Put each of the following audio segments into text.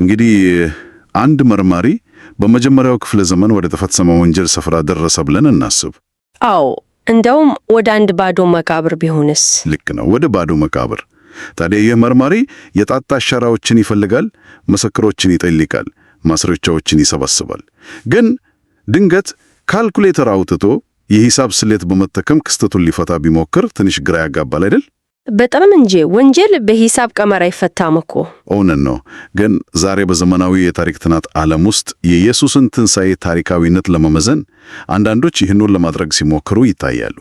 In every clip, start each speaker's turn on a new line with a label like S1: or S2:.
S1: እንግዲህ አንድ መርማሪ በመጀመሪያው ክፍለ ዘመን ወደ ተፈጸመ ወንጀል ስፍራ ደረሰ ብለን እናስብ።
S2: አዎ፣ እንደውም ወደ አንድ ባዶ መቃብር ቢሆንስ?
S1: ልክ ነው፣ ወደ ባዶ መቃብር። ታዲያ ይህ መርማሪ የጣት አሻራዎችን ይፈልጋል፣ ምስክሮችን ይጠይቃል፣ ማስረጃዎችን ይሰበስባል። ግን ድንገት ካልኩሌተር አውጥቶ የሂሳብ ስሌት በመጠቀም ክስተቱን ሊፈታ ቢሞክር ትንሽ ግራ ያጋባል አይደል?
S2: በጣም እንጂ ወንጀል በሂሳብ ቀመር አይፈታም እኮ።
S1: እውነት ነው። ግን ዛሬ በዘመናዊ የታሪክ ጥናት ዓለም ውስጥ የኢየሱስን ትንሣኤ ታሪካዊነት ለመመዘን አንዳንዶች ይህንን ለማድረግ ሲሞክሩ ይታያሉ።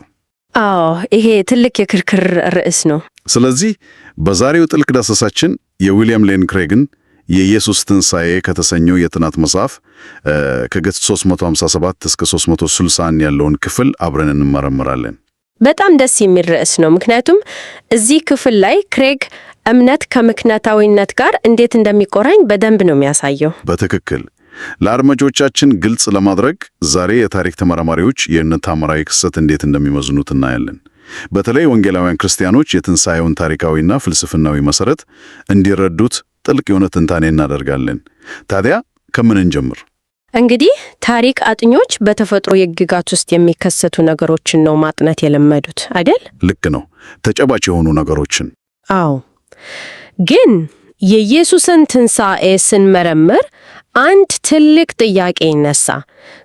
S2: አዎ፣ ይሄ ትልቅ የክርክር ርዕስ ነው።
S1: ስለዚህ በዛሬው ጥልቅ ዳሰሳችን የዊሊያም ሌን ክሬግን የኢየሱስ ትንሣኤ ከተሰኘው የጥናት መጽሐፍ ከገጽ 357 እስከ 361 ያለውን ክፍል አብረን እንመረምራለን።
S2: በጣም ደስ የሚል ርዕስ ነው። ምክንያቱም እዚህ ክፍል ላይ ክሬግ እምነት ከምክንያታዊነት ጋር እንዴት እንደሚቆራኝ በደንብ ነው የሚያሳየው።
S1: በትክክል። ለአድማጮቻችን ግልጽ ለማድረግ ዛሬ የታሪክ ተመራማሪዎች ይህንን ታምራዊ ክስተት እንዴት እንደሚመዝኑት እናያለን። በተለይ ወንጌላውያን ክርስቲያኖች የትንሣኤውን ታሪካዊና ፍልስፍናዊ መሠረት እንዲረዱት ጥልቅ የሆነ ትንታኔ እናደርጋለን። ታዲያ ከምን እንጀምር?
S2: እንግዲህ ታሪክ አጥኞች በተፈጥሮ የግጋት ውስጥ የሚከሰቱ ነገሮችን ነው ማጥናት የለመዱት አይደል?
S1: ልክ ነው፣ ተጨባጭ የሆኑ ነገሮችን።
S2: አዎ፣ ግን የኢየሱስን ትንሣኤ ስንመረምር አንድ ትልቅ ጥያቄ ይነሳ።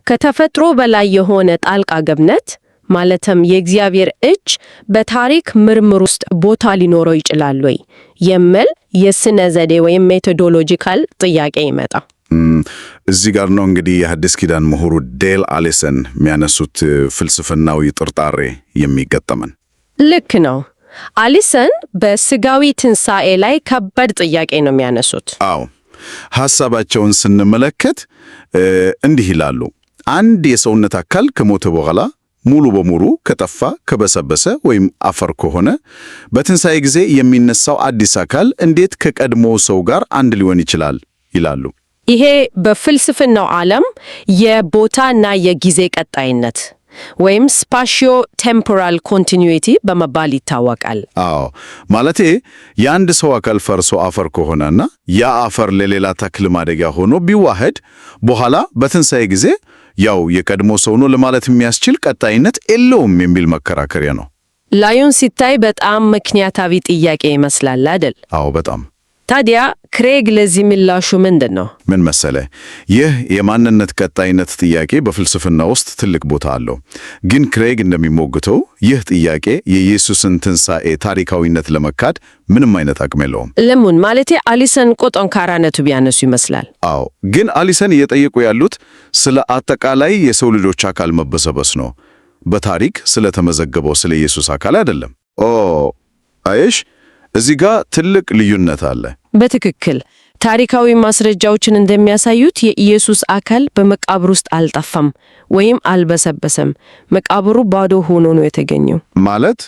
S2: ከተፈጥሮ በላይ የሆነ ጣልቃ ገብነት ማለትም የእግዚአብሔር እጅ በታሪክ ምርምር ውስጥ ቦታ ሊኖረው ይችላል ወይ የሚል የስነ ዘዴ ወይም ሜቶዶሎጂካል ጥያቄ ይመጣ።
S1: እዚህ ጋር ነው እንግዲህ የሐዲስ ኪዳን ምሁሩ ዴል አሊሰን የሚያነሱት ፍልስፍናዊ ጥርጣሬ የሚገጠመን።
S2: ልክ ነው። አሊሰን በስጋዊ ትንሣኤ ላይ ከባድ ጥያቄ ነው የሚያነሱት።
S1: አዎ፣ ሐሳባቸውን ስንመለከት እንዲህ ይላሉ። አንድ የሰውነት አካል ከሞተ በኋላ ሙሉ በሙሉ ከጠፋ፣ ከበሰበሰ ወይም አፈር ከሆነ በትንሣኤ ጊዜ የሚነሳው አዲስ አካል እንዴት ከቀድሞ ሰው ጋር አንድ ሊሆን ይችላል ይላሉ።
S2: ይሄ በፍልስፍናው ዓለም የቦታና የጊዜ ቀጣይነት ወይም ስፓሺዮ ቴምፖራል ኮንቲኒዩቲ በመባል ይታወቃል።
S1: አዎ፣ ማለቴ የአንድ ሰው አካል ፈርሶ አፈር ከሆነና ያ አፈር ለሌላ ተክል ማደጊያ ሆኖ ቢዋሃድ በኋላ በትንሣኤ ጊዜ ያው የቀድሞ ሰው ነው ለማለት የሚያስችል ቀጣይነት የለውም የሚል መከራከሪያ ነው።
S2: ላዩን ሲታይ በጣም ምክንያታዊ ጥያቄ ይመስላል አይደል?
S1: አዎ፣ በጣም።
S2: ታዲያ ክሬግ ለዚህ ምላሹ ምንድን ነው?
S1: ምን መሰለ፣ ይህ የማንነት ቀጣይነት ጥያቄ በፍልስፍና ውስጥ ትልቅ ቦታ አለው። ግን ክሬግ እንደሚሞግተው ይህ ጥያቄ የኢየሱስን ትንሣኤ ታሪካዊነት ለመካድ ምንም አይነት አቅም የለውም።
S2: ለምን? ማለቴ አሊሰን እኮ ጠንካራነቱ ቢያነሱ ይመስላል።
S1: አዎ፣ ግን አሊሰን እየጠየቁ ያሉት ስለ አጠቃላይ የሰው ልጆች አካል መበሰበስ ነው። በታሪክ ስለተመዘገበው ስለ ኢየሱስ አካል አይደለም። አየሽ፣ እዚህ ጋር ትልቅ ልዩነት አለ።
S2: በትክክል ታሪካዊ ማስረጃዎችን እንደሚያሳዩት የኢየሱስ አካል በመቃብር ውስጥ አልጠፋም ወይም አልበሰበሰም። መቃብሩ ባዶ ሆኖ ነው የተገኘው።
S1: ማለት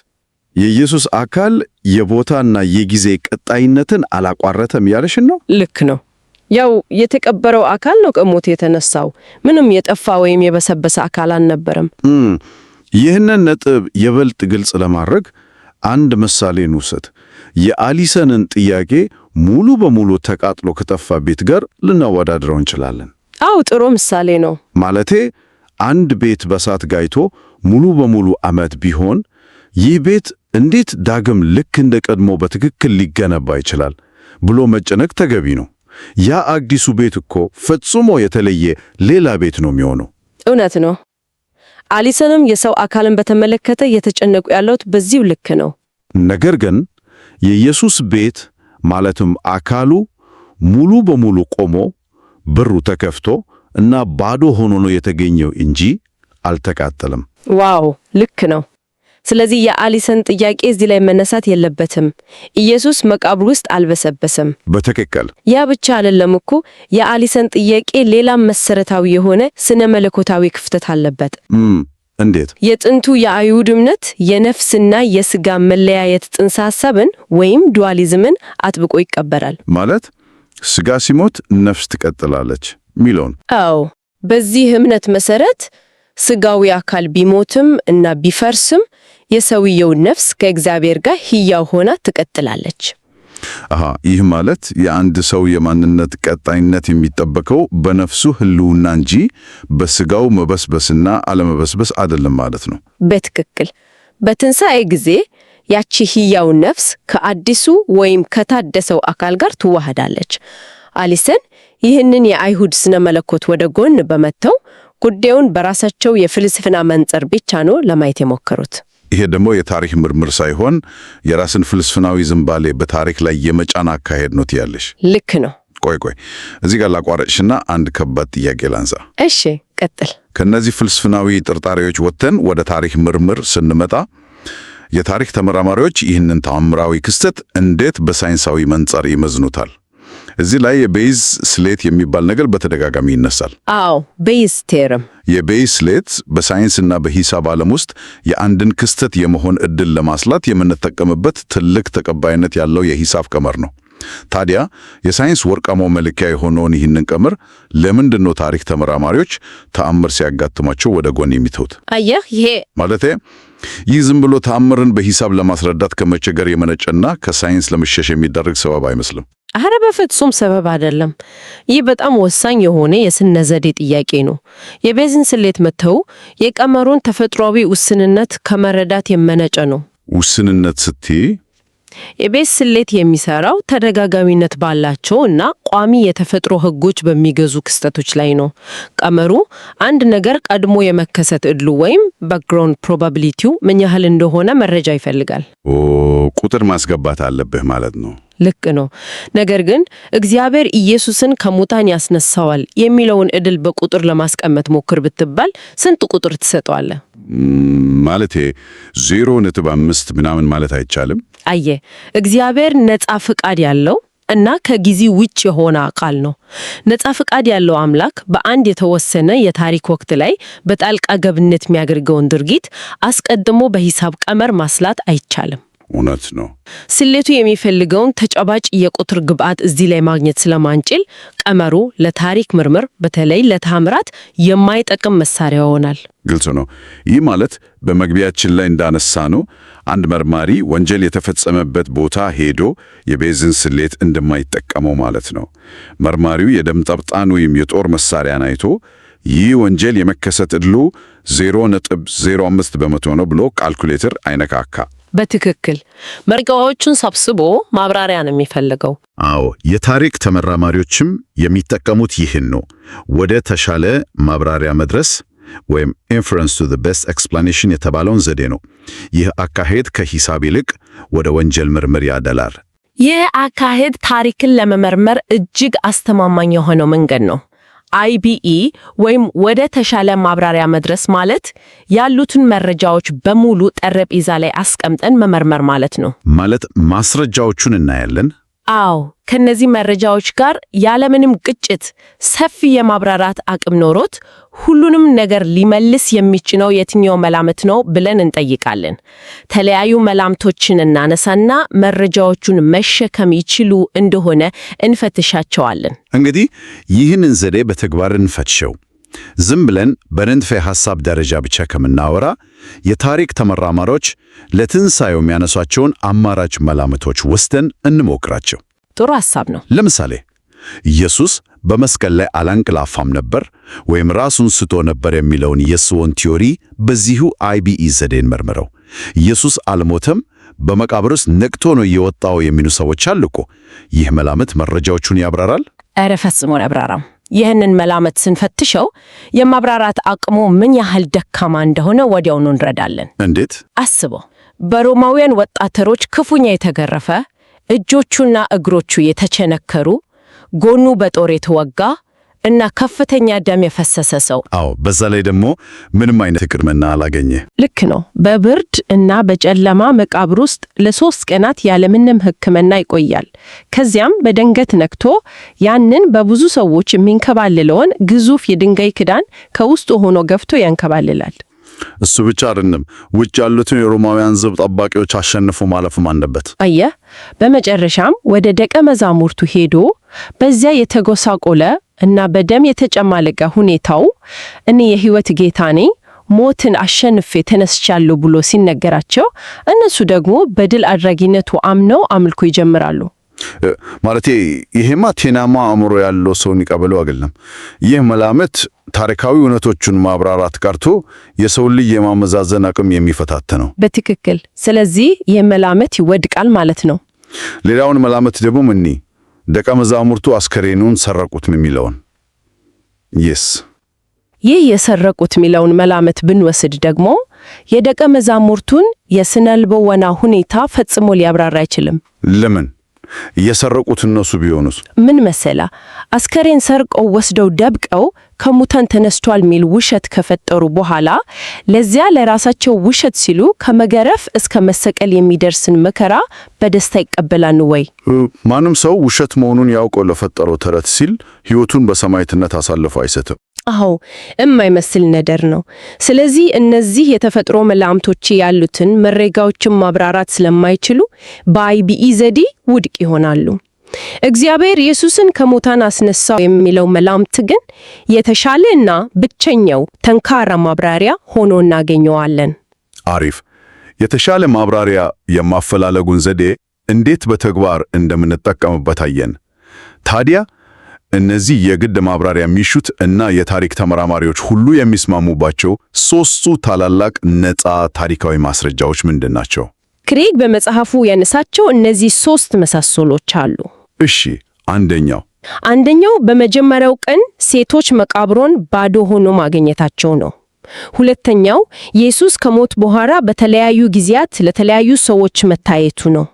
S1: የኢየሱስ አካል የቦታና የጊዜ ቀጣይነትን አላቋረጠም ያለሽን ነው?
S2: ልክ ነው። ያው የተቀበረው አካል ነው ከሞት የተነሳው። ምንም የጠፋ ወይም የበሰበሰ አካል አልነበረም።
S1: ይህንን ነጥብ የበልጥ ግልጽ ለማድረግ አንድ ምሳሌ እንውሰድ። የአሊሰንን ጥያቄ ሙሉ በሙሉ ተቃጥሎ ከጠፋ ቤት ጋር ልናወዳድረው እንችላለን።
S2: አው ጥሩ ምሳሌ ነው።
S1: ማለቴ አንድ ቤት በሳት ጋይቶ ሙሉ በሙሉ ዓመት ቢሆን ይህ ቤት እንዴት ዳግም ልክ እንደ ቀድሞ በትክክል ሊገነባ ይችላል ብሎ መጨነቅ ተገቢ ነው። ያ አዲሱ ቤት እኮ ፈጽሞ የተለየ ሌላ ቤት ነው የሚሆነው።
S2: እውነት ነው። አሊሰንም የሰው አካልን በተመለከተ የተጨነቁ ያሉት በዚሁ ልክ ነው።
S1: ነገር ግን የኢየሱስ ቤት ማለትም አካሉ ሙሉ በሙሉ ቆሞ በሩ ተከፍቶ እና ባዶ ሆኖ ነው የተገኘው እንጂ አልተቃጠለም።
S2: ዋው፣ ልክ ነው። ስለዚህ የአሊሰን ጥያቄ እዚህ ላይ መነሳት የለበትም። ኢየሱስ መቃብር ውስጥ አልበሰበሰም።
S1: በትክክል።
S2: ያ ብቻ አይደለም እኮ የአሊሰን ጥያቄ ሌላም መሰረታዊ የሆነ ስነ መለኮታዊ ክፍተት አለበት።
S1: እንዴት?
S2: የጥንቱ የአይሁድ እምነት የነፍስና የሥጋ መለያየት ጽንሰ ሐሳብን ወይም ዱዋሊዝምን አጥብቆ ይቀበላል።
S1: ማለት ሥጋ ሲሞት ነፍስ ትቀጥላለች ሚለውን?
S2: አዎ፣ በዚህ እምነት መሰረት ሥጋዊ አካል ቢሞትም እና ቢፈርስም የሰውየው ነፍስ ከእግዚአብሔር ጋር ሕያው ሆና ትቀጥላለች።
S1: ይህ ማለት የአንድ ሰው የማንነት ቀጣይነት የሚጠበቀው በነፍሱ ህልውና እንጂ በስጋው መበስበስና አለመበስበስ አይደለም ማለት ነው።
S2: በትክክል። በትንሣኤ ጊዜ ያቺ ሕያው ነፍስ ከአዲሱ ወይም ከታደሰው አካል ጋር ትዋሃዳለች። አሊሰን ይህንን የአይሁድ ስነ መለኮት ወደ ጎን በመተው ጉዳዩን በራሳቸው የፍልስፍና መንጽር ብቻ ነው ለማየት የሞከሩት።
S1: ይሄ ደግሞ የታሪክ ምርምር ሳይሆን የራስን ፍልስፍናዊ ዝንባሌ በታሪክ ላይ የመጫን አካሄድ ነው ትያለሽ?
S2: ልክ ነው።
S1: ቆይ እዚህ ጋር ላቋረጥሽና አንድ ከባድ ጥያቄ ላንሳ።
S2: እሺ ቀጥል።
S1: ከነዚህ ፍልስፍናዊ ጥርጣሬዎች ወጥተን ወደ ታሪክ ምርምር ስንመጣ የታሪክ ተመራማሪዎች ይህንን ተአምራዊ ክስተት እንዴት በሳይንሳዊ መንጽር ይመዝኑታል? እዚህ ላይ የቤይዝ ስሌት የሚባል ነገር በተደጋጋሚ ይነሳል።
S2: ቤይዝ ቴርም።
S1: የቤይዝ ስሌት በሳይንስና በሂሳብ ዓለም ውስጥ የአንድን ክስተት የመሆን ዕድል ለማስላት የምንጠቀምበት ትልቅ ተቀባይነት ያለው የሂሳብ ቀመር ነው። ታዲያ የሳይንስ ወርቃማው መለኪያ የሆነውን ይህንን ቀመር ለምንድን ነው ታሪክ ተመራማሪዎች ተአምር ሲያጋጥማቸው ወደ ጎን የሚተውት?
S2: አየህ፣ ይሄ
S1: ማለቴ ይህ ዝም ብሎ ተአምርን በሂሳብ ለማስረዳት ከመቸገር የመነጨና ከሳይንስ ለመሸሽ የሚደረግ ሰበብ አይመስልም።
S2: አረ በፍጹም ሰበብ አይደለም። ይህ በጣም ወሳኝ የሆነ የስነ ዘዴ ጥያቄ ነው። የቤይዝን ስሌት መተው የቀመሩን ተፈጥሯዊ ውስንነት ከመረዳት የመነጨ ነው።
S1: ውስንነት ስትይ?
S2: የቤይዝ ስሌት የሚሰራው ተደጋጋሚነት ባላቸው እና ቋሚ የተፈጥሮ ሕጎች በሚገዙ ክስተቶች ላይ ነው። ቀመሩ አንድ ነገር ቀድሞ የመከሰት ዕድሉ ወይም ባክግራውንድ ፕሮባቢሊቲው ምን ያህል እንደሆነ መረጃ ይፈልጋል።
S1: ቁጥር ማስገባት አለብህ ማለት ነው።
S2: ልክ ነው። ነገር ግን እግዚአብሔር ኢየሱስን ከሙታን ያስነሳዋል የሚለውን ዕድል በቁጥር ለማስቀመጥ ሞክር ብትባል ስንት ቁጥር ትሰጠዋለህ?
S1: ማለቴ 0.5 ምናምን ማለት አይቻልም?
S2: እግዚአብሔር ነፃ ፍቃድ ያለው እና ከጊዜ ውጭ የሆነ አካል ነው። ነፃ ፍቃድ ያለው አምላክ በአንድ የተወሰነ የታሪክ ወቅት ላይ በጣልቃ ገብነት የሚያደርገውን ድርጊት አስቀድሞ በሂሳብ ቀመር ማስላት አይቻልም።
S1: እውነት ነው።
S2: ስሌቱ የሚፈልገውን ተጨባጭ የቁጥር ግብዓት እዚህ ላይ ማግኘት ስለማንችል ቀመሩ ለታሪክ ምርምር በተለይ ለተአምራት የማይጠቅም መሳሪያ ይሆናል።
S1: ግልጽ ነው። ይህ ማለት በመግቢያችን ላይ እንዳነሳ ነው አንድ መርማሪ ወንጀል የተፈጸመበት ቦታ ሄዶ የቤይዝን ስሌት እንደማይጠቀመው ማለት ነው። መርማሪው የደም ጠብጣን ወይም የጦር መሳሪያን አይቶ ይህ ወንጀል የመከሰት ዕድሉ 0.05 በመቶ ነው ብሎ ካልኩሌተር አይነካካ።
S2: በትክክል መረጃዎቹን ሰብስቦ ማብራሪያ ነው የሚፈልገው።
S1: የታሪክ ተመራማሪዎችም የሚጠቀሙት ይህን ነው። ወደ ተሻለ ማብራሪያ መድረስ ወይም inference to the best explanation የተባለውን ዘዴ ነው። ይህ አካሄድ ከሂሳብ ይልቅ ወደ ወንጀል ምርምር ያደላል።
S2: ይህ አካሄድ ታሪክን ለመመርመር እጅግ አስተማማኝ የሆነው መንገድ ነው። IBE ወይም ወደ ተሻለ ማብራሪያ መድረስ ማለት ያሉትን መረጃዎች በሙሉ ጠረጴዛ ላይ አስቀምጠን መመርመር ማለት ነው።
S1: ማለት ማስረጃዎቹን እናያለን።
S2: ከነዚህ መረጃዎች ጋር ያለምንም ግጭት ሰፊ የማብራራት አቅም ኖሮት ሁሉንም ነገር ሊመልስ የሚችለው የትኛው መላምት ነው ብለን እንጠይቃለን። ተለያዩ መላምቶችን እናነሳና መረጃዎቹን መሸከም ይችሉ እንደሆነ እንፈትሻቸዋለን።
S1: እንግዲህ ይህንን ዘዴ በተግባር እንፈትሸው። ዝም ብለን በንድፈ ሐሳብ ደረጃ ብቻ ከምናወራ የታሪክ ተመራማሪዎች ለትንሣኤው የሚያነሷቸውን አማራጭ መላምቶች ወስደን እንሞክራቸው።
S2: ጥሩ ሐሳብ ነው።
S1: ለምሳሌ ኢየሱስ በመስቀል ላይ አላንቀላፋም ነበር ወይም ራሱን ስቶ ነበር የሚለውን የስዎን ቲዮሪ በዚሁ IBE ዘዴን መርምረው። ኢየሱስ አልሞተም፣ በመቃብር ውስጥ ነቅቶ ነው የወጣው የሚሉ ሰዎች አሉ እኮ። ይህ መላምት መረጃዎቹን ያብራራል?
S2: ኧረ ፈጽሞ ያብራራም። ይህንን መላምት ስንፈትሸው የማብራራት አቅሙ ምን ያህል ደካማ እንደሆነ ወዲያውኑ እንረዳለን።
S1: እንዴት?
S2: አስበው፣ በሮማውያን ወታደሮች ክፉኛ የተገረፈ፣ እጆቹና እግሮቹ የተቸነከሩ፣ ጎኑ በጦር የተወጋ እና ከፍተኛ ደም የፈሰሰ ሰው።
S1: በዛ ላይ ደግሞ ምንም አይነት ሕክምና አላገኘ።
S2: ልክ ነው። በብርድ እና በጨለማ መቃብር ውስጥ ለ3 ቀናት ያለምንም ሕክምና ይቆያል። ከዚያም በድንገት ነክቶ ያንን በብዙ ሰዎች የሚንከባልለውን ግዙፍ የድንጋይ ክዳን ከውስጡ ሆኖ ገፍቶ ያንከባልላል።
S1: እሱ ብቻ አይደለም፣ ውጭ ያሉትን የሮማውያን ዘብ ጠባቂዎች አሸንፎ ማለፍም አለበት።
S2: በመጨረሻም ወደ ደቀ መዛሙርቱ ሄዶ በዚያ የተጎሳቆለ እና በደም የተጨማለቀ ሁኔታው እኔ የሕይወት ጌታ ነኝ፣ ሞትን አሸንፌ ተነስቻለሁ ብሎ ሲነገራቸው እነሱ ደግሞ በድል አድራጊነቱ አምነው አምልኮ ይጀምራሉ።
S1: ማለቴ ይሄማ ጤናማ አእምሮ ያለው ሰውን ይቀበለው አይደለም። ይህ መላምት ታሪካዊ እውነቶቹን ማብራራት ቀርቶ የሰው ልጅ የማመዛዘን አቅም የሚፈታተነው።
S2: በትክክል። ስለዚህ ይህ መላምት ይወድቃል ማለት ነው።
S1: ሌላውን መላምት ደግሞ ደቀ መዛሙርቱ አስከሬኑን ሰረቁት የሚለውን
S2: ይህ የሰረቁት የሚለውን መላምት ብንወስድ ደግሞ የደቀ መዛሙርቱን የስነ ልቦና ሁኔታ ፈጽሞ ሊያብራራ አይችልም።
S1: ለምን? የሰረቁት እነሱ ቢሆኑስ?
S2: ምን መሰላ፣ አስከሬን ሰርቀው ወስደው ደብቀው ከሙታን ተነስቷል የሚል ውሸት ከፈጠሩ በኋላ ለዚያ ለራሳቸው ውሸት ሲሉ ከመገረፍ እስከ መሰቀል የሚደርስን መከራ በደስታ ይቀበላሉ ወይ?
S1: ማንም ሰው ውሸት መሆኑን ያውቀው ለፈጠረው ተረት ሲል ሕይወቱን በሰማዕትነት አሳልፎ አይሰጥም።
S2: አዎ፣ የማይመስል ነገር ነው። ስለዚህ እነዚህ የተፈጥሮ መላምቶች ያሉትን መረጃዎችን ማብራራት ስለማይችሉ በአይቢኢ ዘዴ ውድቅ ይሆናሉ። እግዚአብሔር ኢየሱስን ከሙታን አስነሳው የሚለው መላምት ግን የተሻለ እና ብቸኛው ጠንካራ ማብራሪያ ሆኖ እናገኘዋለን።
S1: አሪፍ። የተሻለ ማብራሪያ የማፈላለጉን ዘዴ እንዴት በተግባር እንደምንጠቀምበት አየን። ታዲያ እነዚህ የግድ ማብራሪያ የሚሹት እና የታሪክ ተመራማሪዎች ሁሉ የሚስማሙባቸው ሶስቱ ታላላቅ ነፃ ታሪካዊ ማስረጃዎች ምንድን ናቸው?
S2: ክሬግ በመጽሐፉ ያነሳቸው እነዚህ ሶስት መሳሰሎች አሉ።
S1: እሺ፣ አንደኛው
S2: በመጀመሪያው ቀን ሴቶች መቃብሩን ባዶ ሆኖ ማግኘታቸው ነው። ሁለተኛው ኢየሱስ ከሞት በኋላ በተለያዩ ጊዜያት ለተለያዩ ሰዎች መታየቱ ነው።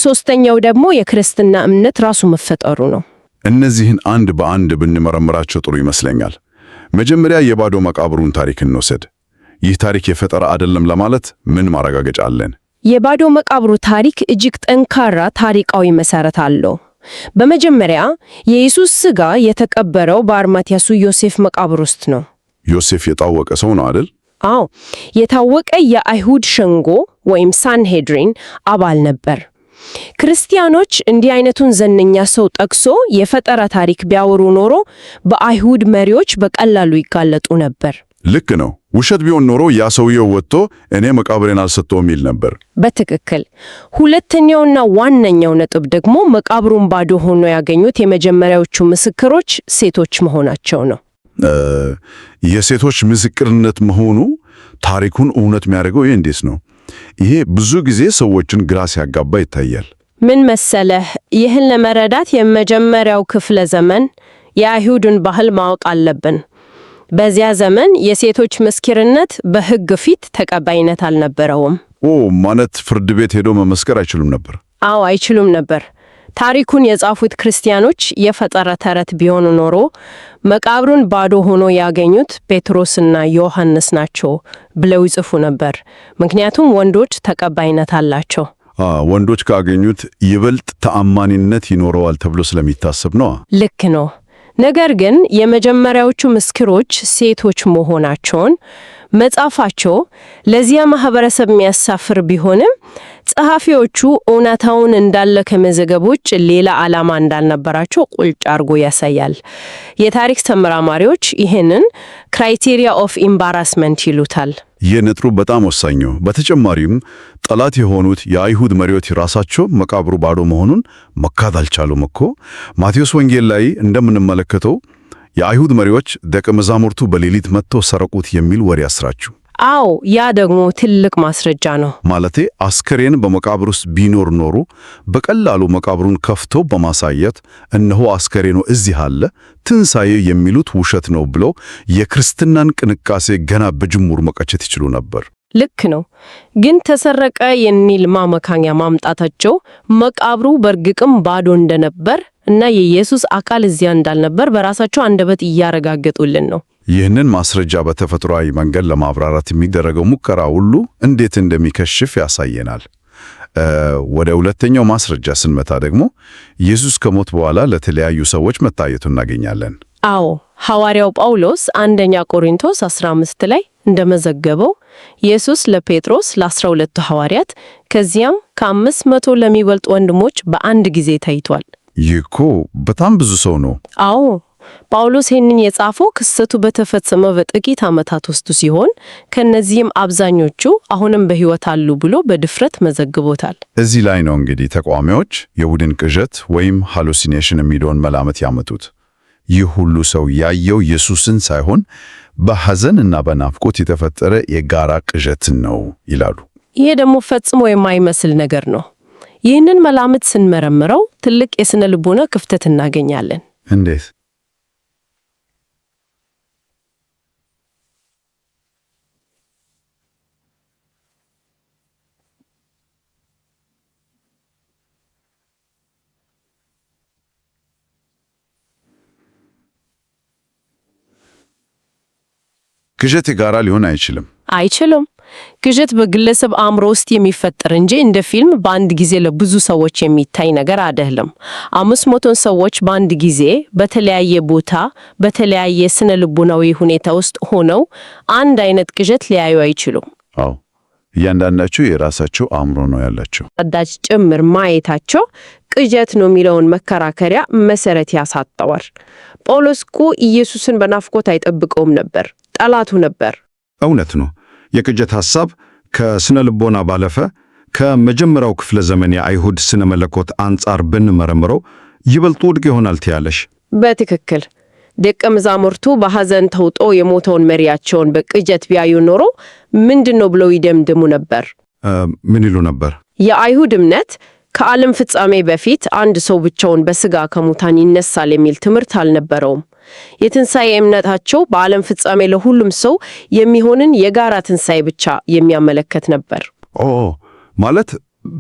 S2: ሶስተኛው ደግሞ የክርስትና እምነት ራሱ መፈጠሩ ነው።
S1: እነዚህን አንድ በአንድ ብንመረምራቸው ጥሩ ይመስለኛል። መጀመሪያ የባዶ መቃብሩን ታሪክ እንውሰድ። ይህ ታሪክ የፈጠራ አይደለም ለማለት ምን ማረጋገጫ አለን?
S2: የባዶ መቃብሩ ታሪክ እጅግ ጠንካራ ታሪካዊ መሰረት አለው። በመጀመሪያ የኢየሱስ ሥጋ የተቀበረው በአርማትያሱ ዮሴፍ መቃብር ውስጥ ነው።
S1: ዮሴፍ የታወቀ ሰው ነው አይደል?
S2: አዎ፣ የታወቀ የአይሁድ ሸንጎ ወይም ሳንሄድሪን አባል ነበር። ክርስቲያኖች እንዲህ አይነቱን ዝነኛ ሰው ጠቅሶ የፈጠራ ታሪክ ቢያወሩ ኖሮ በአይሁድ መሪዎች በቀላሉ ይጋለጡ ነበር።
S1: ልክ ነው። ውሸት ቢሆን ኖሮ ያ ሰውየው ወጥቶ እኔ መቃብሬን አልሰጠሁም ይል ነበር።
S2: በትክክል። ሁለተኛውና ዋነኛው ነጥብ ደግሞ መቃብሩን ባዶ ሆኖ ያገኙት የመጀመሪያዎቹ ምስክሮች ሴቶች መሆናቸው ነው።
S1: የሴቶች ምስክርነት መሆኑ ታሪኩን እውነት የሚያደርገው ይህ እንዴት ነው? ይሄ ብዙ ጊዜ ሰዎችን ግራ ሲያጋባ ይታያል።
S2: ምን መሰለህ፣ ይህን ለመረዳት የመጀመሪያው ክፍለ ዘመን የአይሁድን ባህል ማወቅ አለብን። በዚያ ዘመን የሴቶች ምስክርነት በሕግ ፊት ተቀባይነት አልነበረውም።
S1: ማለት ፍርድ ቤት ሄዶ መመስከር አይችሉም ነበር?
S2: አዎ፣ አይችሉም ነበር። ታሪኩን የጻፉት ክርስቲያኖች የፈጠራ ተረት ቢሆኑ ኖሮ መቃብሩን ባዶ ሆኖ ያገኙት ጴጥሮስና ዮሐንስ ናቸው ብለው ይጽፉ ነበር። ምክንያቱም ወንዶች ተቀባይነት አላቸው።
S1: ወንዶች ካገኙት ይበልጥ ተአማኒነት ይኖረዋል ተብሎ ስለሚታሰብ ነው።
S2: ልክ ነው። ነገር ግን የመጀመሪያዎቹ ምስክሮች ሴቶች መሆናቸውን መጻፋቸው ለዚያ ማህበረሰብ የሚያሳፍር ቢሆንም ጸሐፊዎቹ እውነታውን እንዳለ ከመዘገብ ውጭ ሌላ ዓላማ እንዳልነበራቸው ቁልጭ አድርጎ ያሳያል። የታሪክ ተመራማሪዎች ይህንን ክራይቴሪያ ኦፍ ኢምባራስመንት ይሉታል።
S1: ይህ ነጥቡ በጣም ወሳኝ ነው። በተጨማሪም ጠላት የሆኑት የአይሁድ መሪዎች ራሳቸው መቃብሩ ባዶ መሆኑን መካድ አልቻሉም እኮ። ማቴዎስ ወንጌል ላይ እንደምንመለከተው የአይሁድ መሪዎች ደቀ መዛሙርቱ በሌሊት መጥተው ሰረቁት የሚል ወሬ አስራችሁ።
S2: አዎ፣ ያ ደግሞ ትልቅ ማስረጃ ነው።
S1: ማለቴ አስከሬን በመቃብር ውስጥ ቢኖር ኖሮ በቀላሉ መቃብሩን ከፍተው በማሳየት እነሆ አስከሬኑ እዚህ አለ፣ ትንሣኤ የሚሉት ውሸት ነው ብለው የክርስትናን ቅንቃሴ ገና በጅምሩ መቀቸት ይችሉ ነበር።
S2: ልክ ነው። ግን ተሰረቀ የሚል ማመካኛ ማምጣታቸው መቃብሩ በእርግጥም ባዶ እንደነበር እና የኢየሱስ አካል እዚያ እንዳልነበር በራሳቸው አንደበት እያረጋገጡልን ነው።
S1: ይህንን ማስረጃ በተፈጥሯዊ መንገድ ለማብራራት የሚደረገው ሙከራ ሁሉ እንዴት እንደሚከሽፍ ያሳየናል። ወደ ሁለተኛው ማስረጃ ስንመጣ ደግሞ ኢየሱስ ከሞት በኋላ ለተለያዩ ሰዎች መታየቱ እናገኛለን።
S2: አዎ፣ ሐዋርያው ጳውሎስ አንደኛ ቆሮንቶስ 15 ላይ እንደመዘገበው ኢየሱስ ለጴጥሮስ ለ12ቱ ሐዋርያት ከዚያም ከ500 ለሚበልጡ ወንድሞች በአንድ ጊዜ ታይቷል።
S1: ይህ እኮ በጣም ብዙ ሰው ነው።
S2: አዎ፣ ጳውሎስ ይህንን የጻፈው ክስተቱ በተፈጸመ በጥቂት ዓመታት ውስጥ ሲሆን ከነዚህም አብዛኞቹ አሁንም በሕይወት አሉ ብሎ በድፍረት መዘግቦታል።
S1: እዚህ ላይ ነው እንግዲህ ተቃዋሚዎች የቡድን ቅዠት ወይም ሃሉሲኔሽን የሚለውን መላምት ያመጡት። ይህ ሁሉ ሰው ያየው ኢየሱስን ሳይሆን በሐዘን እና በናፍቆት የተፈጠረ የጋራ ቅዠትን ነው ይላሉ።
S2: ይሄ ደግሞ ፈጽሞ የማይመስል ነገር ነው። ይህንን መላምት ስንመረምረው ትልቅ የሥነ ልቦና ክፍተት እናገኛለን።
S1: እንዴት? ቅዠት የጋራ ሊሆን አይችልም። ቅዠት በግለሰብ አእምሮ ውስጥ የሚፈጠር እንጂ እንደ ፊልም በአንድ ጊዜ ለብዙ ሰዎች የሚታይ ነገር አይደለም። 500 ሰዎች በአንድ ጊዜ በተለያየ ቦታ በተለያየ ስነ ልቦናዊ ሁኔታ ውስጥ ሆነው አንድ አይነት ቅዠት ሊያዩ አይችሉም። አዎ፣ እያንዳንዳቸው የራሳቸው አእምሮ ነው ያላቸው።
S2: አዳጅ ጭምር ማየታቸው ቅዠት ነው የሚለውን መከራከሪያ መሰረት ያሳጠዋል። ጳውሎስ እኮ ኢየሱስን በናፍቆት አይጠብቀውም ነበር፣ ጠላቱ ነበር።
S3: እውነት ነው። የቅዠት ሐሳብ ከስነ ልቦና ባለፈ ከመጀመሪያው ክፍለ ዘመን የአይሁድ ስነ መለኮት አንጻር ብንመረምረው ይበልጥ ውድቅ ይሆናል ትያለሽ?
S2: በትክክል። ደቀ መዛሙርቱ በሐዘን ተውጦ የሞተውን መሪያቸውን በቅዠት ቢያዩ ኖሮ ምንድነው ብለው ይደምድሙ ነበር?
S3: ምን ይሉ ነበር?
S2: የአይሁድ እምነት ከዓለም ፍጻሜ በፊት አንድ ሰው ብቻውን በሥጋ ከሙታን ይነሳል የሚል ትምህርት አልነበረውም። የትንሣኤ እምነታቸው በዓለም ፍጻሜ ለሁሉም ሰው የሚሆንን የጋራ ትንሣኤ ብቻ የሚያመለክት ነበር።
S3: ማለት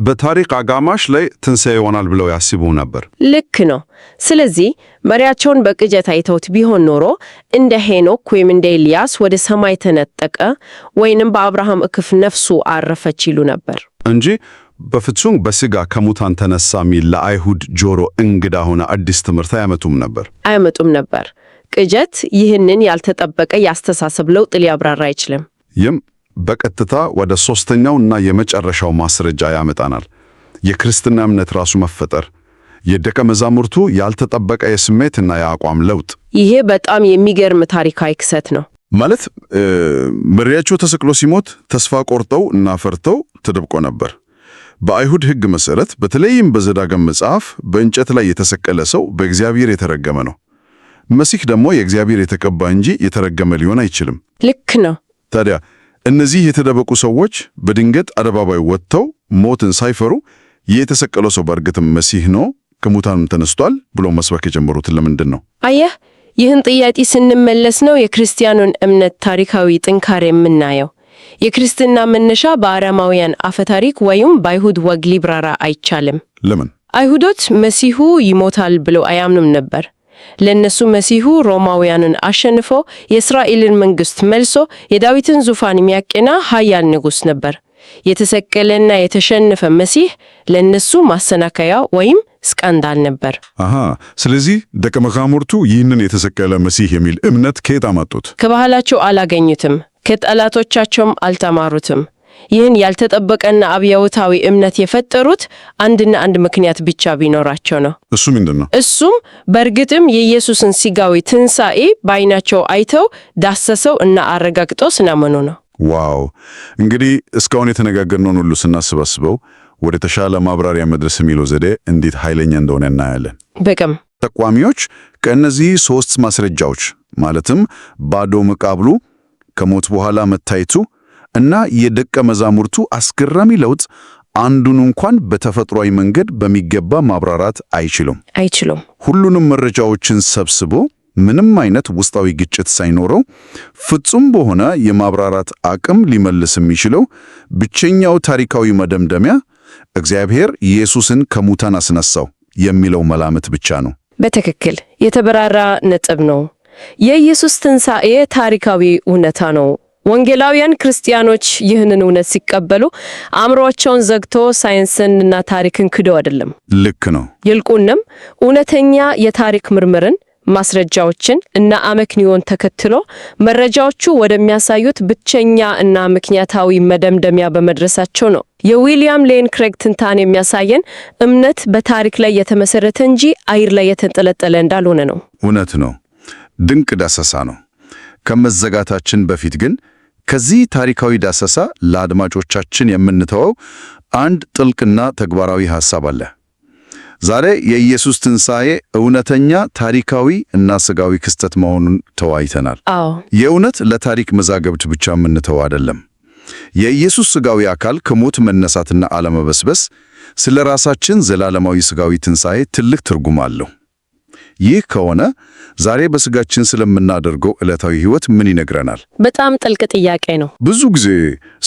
S3: በታሪክ አጋማሽ ላይ ትንሣኤ ይሆናል ብለው ያስቡ ነበር።
S2: ልክ ነው። ስለዚህ መሪያቸውን በቅዠት አይተውት ቢሆን ኖሮ እንደ ሄኖክ ወይም እንደ ኤልያስ ወደ ሰማይ ተነጠቀ ወይንም በአብርሃም እቅፍ ነፍሱ አረፈች ይሉ ነበር
S3: እንጂ በፍጹም በሥጋ ከሙታን ተነሳ የሚል ለአይሁድ ጆሮ እንግዳ ሆነ አዲስ ትምህርት አያመጡም ነበር። ቅዠት ይህንን ያልተጠበቀ ያስተሳሰብ ለውጥ ሊያብራራ አይችልም። ይህም በቀጥታ ወደ ሦስተኛው እና የመጨረሻው ማስረጃ ያመጣናል። የክርስትና እምነት ራሱ መፈጠር፣ የደቀ መዛሙርቱ ያልተጠበቀ የስሜትና የአቋም ለውጥ።
S2: ይሄ በጣም የሚገርም ታሪካዊ ክስተት ነው።
S1: ማለት መሪያቸው ተሰቅሎ ሲሞት ተስፋ ቆርጠው እና ፈርተው ተደብቆ ነበር። በአይሁድ ሕግ መሠረት በተለይም በዘዳግም መጽሐፍ በእንጨት ላይ የተሰቀለ ሰው በእግዚአብሔር የተረገመ ነው። መሲህ ደግሞ የእግዚአብሔር የተቀባ እንጂ የተረገመ ሊሆን አይችልም።
S2: ልክ ነው።
S1: ታዲያ እነዚህ የተደበቁ ሰዎች በድንገት አደባባይ ወጥተው ሞትን ሳይፈሩ የተሰቀለው ሰው በእርግጥም መሲህ ነው ከሙታንም ተነስቷል ብሎ መስበክ የጀመሩት ለምንድን ነው?
S2: አየህ፣ ይህን ጥያቄ ስንመለስ ነው የክርስቲያኑን እምነት ታሪካዊ ጥንካሬ የምናየው። የክርስትና መነሻ በአረማውያን አፈታሪክ ወይም በአይሁድ ወግ ሊብራራ አይቻልም።
S1: ለምን?
S2: አይሁዶች መሲሁ ይሞታል ብለው አያምኑም ነበር። ለነሱ መሲሁ ሮማውያንን አሸንፎ የእስራኤልን መንግስት መልሶ የዳዊትን ዙፋን የሚያቀና ኃያል ንጉሥ ነበር። የተሰቀለና የተሸነፈ መሲህ ለነሱ ማሰናከያ ወይም ስካንዳል ነበር።
S1: ስለዚህ ደቀ መዛሙርቱ ይህንን የተሰቀለ መሲህ የሚል እምነት ከየት አመጡት?
S2: ከባህላቸው አላገኙትም፣ ከጠላቶቻቸውም አልተማሩትም። ይህን ያልተጠበቀና አብያውታዊ እምነት የፈጠሩት አንድና አንድ ምክንያት ብቻ ቢኖራቸው ነው።
S1: እሱ ምንድን ነው?
S2: እሱም በእርግጥም የኢየሱስን ሥጋዊ ትንሣኤ በዓይናቸው አይተው ዳሰሰው እና አረጋግጠው ስናመኑ ነው።
S1: ዋው! እንግዲህ እስካሁን የተነጋገርነውን ሁሉ ስናስበስበው ወደ ተሻለ ማብራሪያ መድረስ የሚለው ዘዴ እንዴት ኃይለኛ እንደሆነ እናያለን።
S2: በቅም
S1: ተቋሚዎች ከእነዚህ 3 ማስረጃዎች ማለትም ባዶ መቃብሩ፣ ከሞት በኋላ መታየቱ እና የደቀ መዛሙርቱ አስገራሚ ለውጥ አንዱን እንኳን በተፈጥሯዊ መንገድ በሚገባ ማብራራት አይችሉም። ሁሉንም መረጃዎችን ሰብስቦ ምንም አይነት ውስጣዊ ግጭት ሳይኖረው ፍጹም በሆነ የማብራራት አቅም ሊመልስ የሚችለው ብቸኛው ታሪካዊ መደምደሚያ እግዚአብሔር ኢየሱስን ከሙታን አስነሳው የሚለው መላምት ብቻ ነው።
S2: በትክክል የተበራራ ነጥብ ነው። የኢየሱስ ትንሣኤ ታሪካዊ እውነታ ነው። ወንጌላውያን ክርስቲያኖች ይህንን እውነት ሲቀበሉ አእምሮአቸውን ዘግቶ ሳይንስንና ታሪክን ክደው አይደለም።
S1: ልክ ነው።
S2: ይልቁንም እውነተኛ የታሪክ ምርምርን፣ ማስረጃዎችን እና አመክንዮን ተከትሎ መረጃዎቹ ወደሚያሳዩት ብቸኛ እና ምክንያታዊ መደምደሚያ በመድረሳቸው ነው። የዊሊያም ሌን ክሬግ ትንታኔ የሚያሳየን እምነት በታሪክ ላይ የተመሰረተ እንጂ አየር ላይ የተንጠለጠለ እንዳልሆነ ነው።
S1: እውነት ነው። ድንቅ ዳሰሳ ነው። ከመዘጋታችን በፊት ግን ከዚህ ታሪካዊ ዳሰሳ ለአድማጮቻችን የምንተወው አንድ ጥልቅና ተግባራዊ ሐሳብ አለ። ዛሬ የኢየሱስ ትንሣኤ እውነተኛ ታሪካዊ እና ሥጋዊ ክስተት መሆኑን ተወያይተናል። የእውነት ለታሪክ መዛግብት ብቻ የምንተው አይደለም። የኢየሱስ ሥጋዊ አካል ከሞት መነሳትና አለመበስበስ ስለ ራሳችን ዘላለማዊ ሥጋዊ ትንሣኤ ትልቅ ትርጉም አለው። ይህ ከሆነ ዛሬ በሥጋችን ስለምናደርገው ዕለታዊ ሕይወት ምን ይነግረናል?
S2: በጣም ጥልቅ ጥያቄ ነው።
S1: ብዙ ጊዜ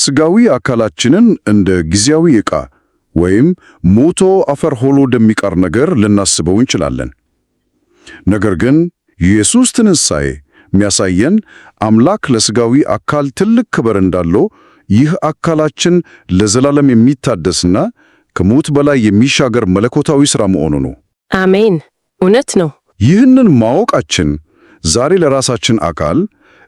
S1: ሥጋዊ አካላችንን እንደ ጊዜያዊ ዕቃ ወይም ሞቶ አፈር ሆኖ እንደሚቀር ነገር ልናስበው እንችላለን። ነገር ግን የኢየሱስ ትንሣኤ የሚያሳየን አምላክ ለሥጋዊ አካል ትልቅ ክብር እንዳለው፣ ይህ አካላችን ለዘላለም የሚታደስና ከሞት በላይ የሚሻገር መለኮታዊ ሥራ መሆኑ ነው።
S2: አሜን። እውነት ነው።
S1: ይህንን ማወቃችን ዛሬ ለራሳችን አካል፣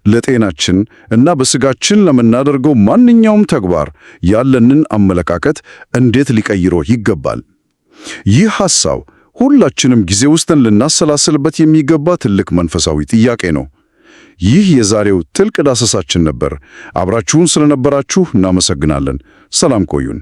S1: ለጤናችን እና በሥጋችን ለምናደርገው ማንኛውም ተግባር ያለንን አመለካከት እንዴት ሊቀይረው ይገባል? ይህ ሐሳብ ሁላችንም ጊዜ ወስደን ልናሰላስልበት የሚገባ ትልቅ መንፈሳዊ ጥያቄ ነው። ይህ የዛሬው ጥልቅ ዳሰሳችን ነበር። አብራችሁን ስለነበራችሁ እናመሰግናለን። ሰላም ቆዩን።